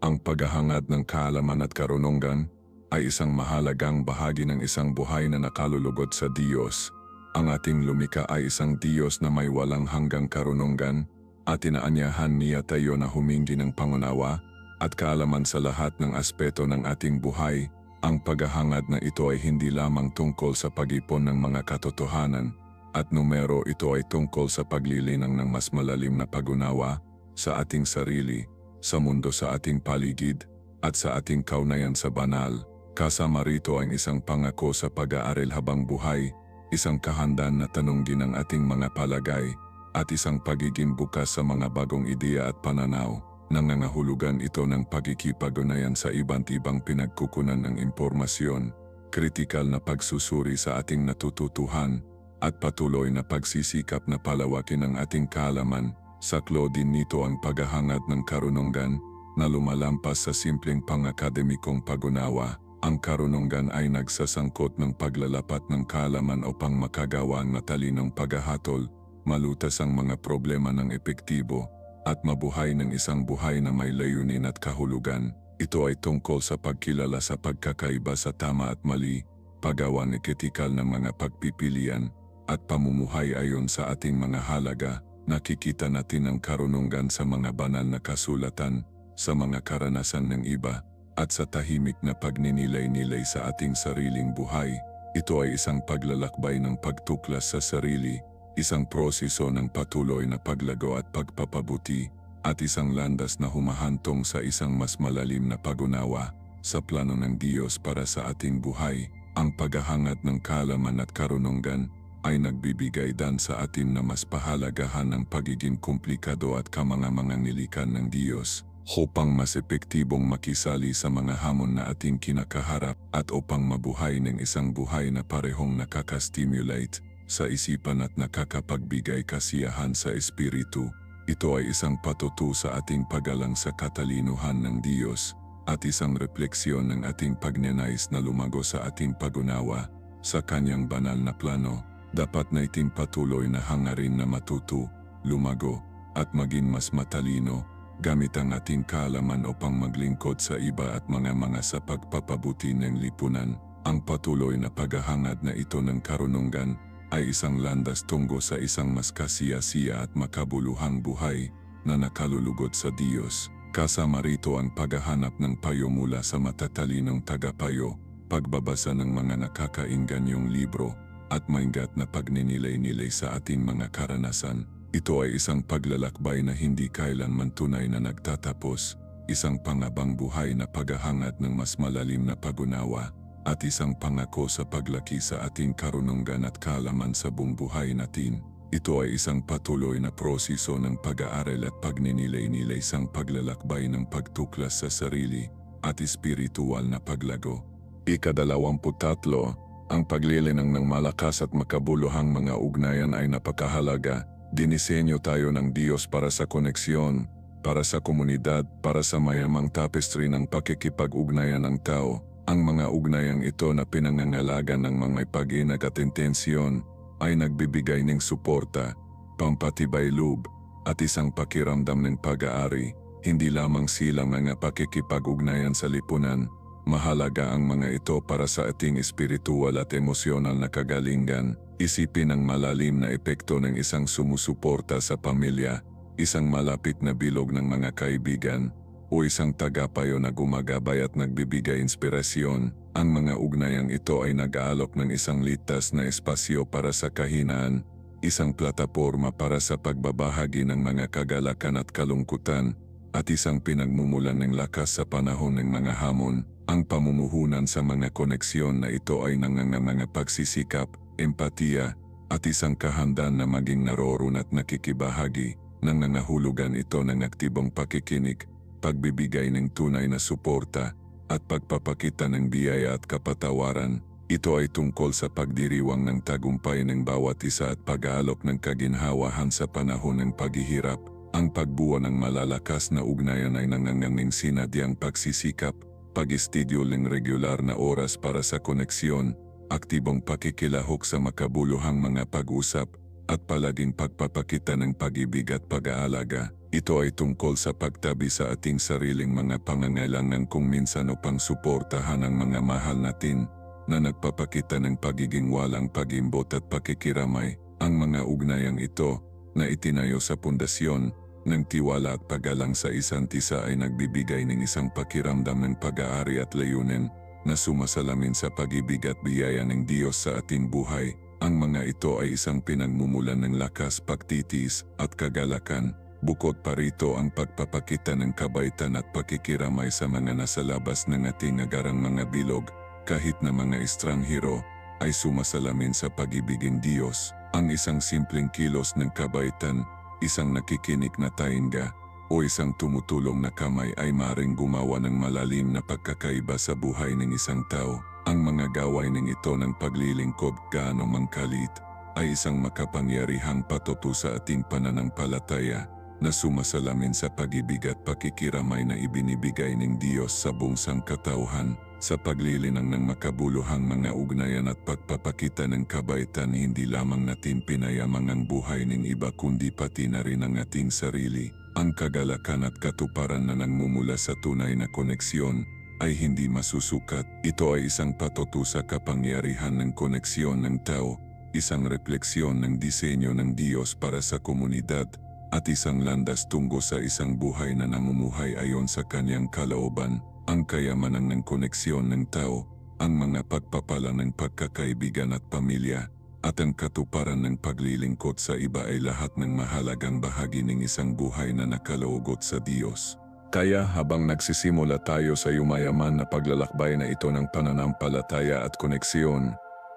[SPEAKER 1] ang paghahangad ng kaalaman at karunungan ay isang mahalagang bahagi ng isang buhay na nakalulugod sa Diyos. Ang ating lumikha ay isang Diyos na may walang hanggang karunungan, at inaanyahan niya tayo na humingi ng pangunawa at kaalaman sa lahat ng aspeto ng ating buhay. Ang paghahangad na ito ay hindi lamang tungkol sa pag-ipon ng mga katotohanan at numero, ito ay tungkol sa paglilinang ng mas malalim na pag-unawa sa ating sarili, sa mundo sa ating paligid, at sa ating kaugnayan sa banal. Kasama rito ang isang pangako sa pag-aaral habang buhay, isang kahandaan na tanungin ang ating mga palagay, at isang pagiging bukas sa mga bagong ideya at pananaw. Nangangahulugan ito ng pagkikipag-ugnayan sa iba't ibang pinagkukunan ng impormasyon, kritikal na pagsusuri sa ating natututuhan, at patuloy na pagsisikap na palawakin ang ating kaalaman. Saklo din nito ang paghahangad ng karunungan na lumalampas sa simpleng pang-akademikong pag-unawa. Ang karunungan ay nagsasangkot ng paglalapat ng kaalaman upang makagawa ang matalinong paghahatol, malutas ang mga problema ng epektibo, at mabuhay ng isang buhay na may layunin at kahulugan. Ito ay tungkol sa pagkilala sa pagkakaiba sa tama at mali, paggawa ng kritikal ng mga pagpipilian, at pamumuhay ayon sa ating mga halaga. Nakikita natin ang karunungan sa mga banal na kasulatan, sa mga karanasan ng iba, at sa tahimik na pagninilay-nilay sa ating sariling buhay. Ito ay isang paglalakbay ng pagtuklas sa sarili, isang proseso ng patuloy na paglago at pagpapabuti, at isang landas na humahantong sa isang mas malalim na pag-unawa sa plano ng Diyos para sa ating buhay. Ang paghahangad ng kaalaman at karunungan ay nagbibigay dan sa atin na mas pahalagahan ng pagiging komplikado at kamangamang nilikan ng Diyos, upang mas epektibong makisali sa mga hamon na ating kinakaharap at upang mabuhay ng isang buhay na parehong nakaka-stimulate sa isipan at nakakapagbigay kasiyahan sa espiritu. Ito ay isang patutu sa ating paggalang sa katalinuhan ng Diyos at isang refleksyon ng ating pagnanais na lumago sa ating pag-unawa sa Kanyang banal na plano. Dapat na iting patuloy na hangarin na matuto, lumago, at maging mas matalino, gamit ang ating kaalaman upang maglingkod sa iba at mga sa pagpapabuti ng lipunan. Ang patuloy na paghahangad na ito ng karunungan ay isang landas tungo sa isang mas kasiya-siya at makabuluhang buhay na nakalulugod sa Diyos. Kasama rito ang paghahanap ng payo mula sa matatalinong tagapayo, pagbabasa ng mga nakakainganyong libro, at maingat na pagninilay-nilay sa ating mga karanasan. Ito ay isang paglalakbay na hindi kailanman tunay na nagtatapos, isang pangabang buhay na paghahangad ng mas malalim na pag-unawa, at isang pangako sa paglaki sa ating karunungan at kaalaman sa buong buhay natin. Ito ay isang patuloy na proseso ng pag-aaral at pagninilay-nilay, isang paglalakbay ng pagtuklas sa sarili at espiritual na paglago. Ika-23, ang paglilinang ng malakas at makabuluhang mga ugnayan ay napakahalaga. Dinisenyo tayo ng Diyos para sa koneksyon, para sa komunidad, para sa mayamang tapestry ng pakikipag-ugnayan ng tao. Ang mga ugnayang ito na pinangangalaga ng mga pag-inag at intensyon ay nagbibigay ng suporta, pampatibay loob, at isang pakiramdam ng pag-aari. Hindi lamang sila mga pakikipag-ugnayan sa lipunan. Mahalaga ang mga ito para sa ating espiritual at emosyonal na kagalingan. Isipin ang malalim na epekto ng isang sumusuporta sa pamilya, isang malapit na bilog ng mga kaibigan, o isang tagapayo na gumagabay at nagbibigay inspirasyon. Ang mga ugnayang ito ay nag-aalok ng isang litas na espasyo para sa kahinaan, isang plataporma para sa pagbabahagi ng mga kagalakan at kalungkutan, at isang pinagmumulan ng lakas sa panahon ng mga hamon. Ang pamumuhunan sa mga koneksyon na ito ay mga pagsisikap, empatiya, at isang kahandaan na maging naroon at nakikibahagi. Nangangahulugan ito ng aktibong pakikinig, pagbibigay ng tunay na suporta, at pagpapakita ng biyaya at kapatawaran. Ito ay tungkol sa pagdiriwang ng tagumpay ng bawat isa at pag-aalok ng kaginhawahan sa panahon ng paghihirap. Ang pagbuo ng malalakas na ugnayan ay nanganganging sinadyang pagsisikap, pag-schedule ng regular na oras para sa koneksyon, aktibong pakikilahok sa makabuluhang mga pag-usap, at palaging pagpapakita ng pag-ibig at pag-aalaga. Ito ay tungkol sa pagtabi sa ating sariling mga pangangailangan kung minsan upang suportahan ang mga mahal natin, na nagpapakita ng pagiging walang pag-imbot at pakikiramay. Ang mga ugnayang ito, na itinayo sa pundasyon ng tiwala at paggalang sa isa't isa ay nagbibigay ng isang pakiramdam ng pag-aari at layunin na sumasalamin sa pag-ibig at biyaya ng Diyos sa ating buhay. Ang mga ito ay isang pinagmumulan ng lakas, pagtitiis at kagalakan. Bukod pa rito ang pagpapakita ng kabaitan at pakikiramay sa mga nasa labas ng ating agarang mga bilog, kahit na mga estranghero, ay sumasalamin sa pag-ibiging Diyos. Ang isang simpleng kilos ng kabaitan, isang nakikinig na tainga, o isang tumutulong na kamay ay maaaring gumawa ng malalim na pagkakaiba sa buhay ng isang tao. Ang mga gawain ng ito ng paglilingkod, gaano mang kalit, ay isang makapangyarihang patutu sa ating pananampalataya na sumasalamin sa pag-ibig at pakikiramay na ibinibigay ng Diyos sa buong sangkatauhan. Sa paglilinang ng makabuluhang mga ugnayan at pagpapakita ng kabaitan, hindi lamang natin pinayamang ang buhay ng iba kundi pati na rin ang ating sarili. Ang kagalakan at katuparan na nangmumula sa tunay na koneksyon ay hindi masusukat. Ito ay isang patutu sa kapangyarihan ng koneksyon ng tao, isang refleksyon ng disenyo ng Diyos para sa komunidad, at isang landas tungo sa isang buhay na namumuhay ayon sa kanyang kalooban, ang kayamanan ng koneksyon ng tao, ang mga pagpapala ng pagkakaibigan at pamilya, at ang katuparan ng paglilingkod sa iba ay lahat ng mahalagang bahagi ng isang buhay na nakaloogot sa Diyos. Kaya habang nagsisimula tayo sa yumayaman na paglalakbay na ito ng pananampalataya at koneksyon,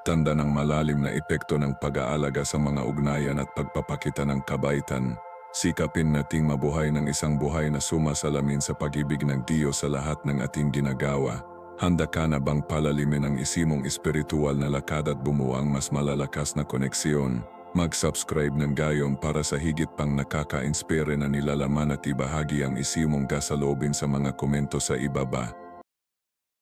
[SPEAKER 1] tanda ng malalim na epekto ng pag-aalaga sa mga ugnayan at pagpapakita ng kabaitan, sikapin nating mabuhay ng isang buhay na sumasalamin sa pag-ibig ng Diyos sa lahat ng ating ginagawa. Handa ka na bang palalimin ang isimong espiritual na lakad at bumuang mas malalakas na koneksyon? Mag-subscribe ng gayon para sa higit pang nakaka-inspire na nilalaman at ibahagi ang isimong kasaloobin sa mga komento sa ibaba.